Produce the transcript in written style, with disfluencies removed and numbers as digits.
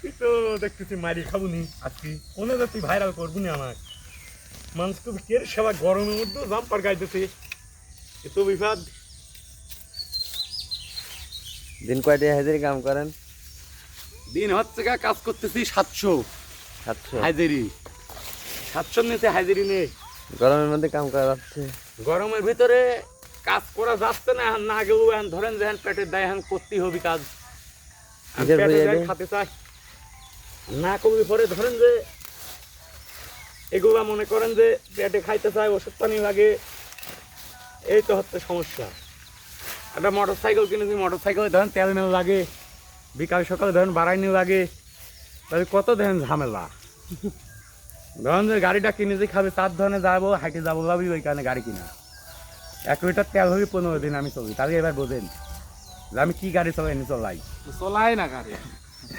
তুই তো দেখতেছি মারি খাবো নি আজকে মনে হয় তুই ভাইরাল করবি না আমার মানুষকে কের সেবা গরমের মধ্যে জাম্পার গাইতেছে এত বিপদ দিন কয়টা হাজিরি কাম করেন? দিন হচ্ছে কাজ করতেছি 700 700 হাজিরি 700 নিচে হাজিরি নেই গরমের মধ্যে কাম করা যাচ্ছে? গরমের ভিতরে কাজ করা যাচ্ছে না না গেলেও এখন ধরেন যে পেটের দায় এখন করতেই হবে কাজ আমি কিসের পেটের বই দায় এটা? খাতে চাই না করলে পরে ধরেন যে এগুলা মনে করেন যে পেটে খাইতে চায় ওষুধ পানি লাগে এই তো হচ্ছে সমস্যা একটা মোটর সাইকেল কিনেছি মোটর সাইকেলে ধরেন তেল নেওয়া লাগে বিকাল সকালে ধরেন বাড়াইনি লাগে তাহলে কত ধরেন ঝামেলা ধরেন যে গাড়িটা কিনেছি খাবে 4 ধরনের যাবো হাইটে যাবো ভাবি ওই কারণে গাড়ি কিনা 1 লিটার তেল হবে 15 দিন আমি চলি তাহলে এবার বোঝেন যে আমি কি গাড়ি চালাই চলাই চলাই না গাড়ি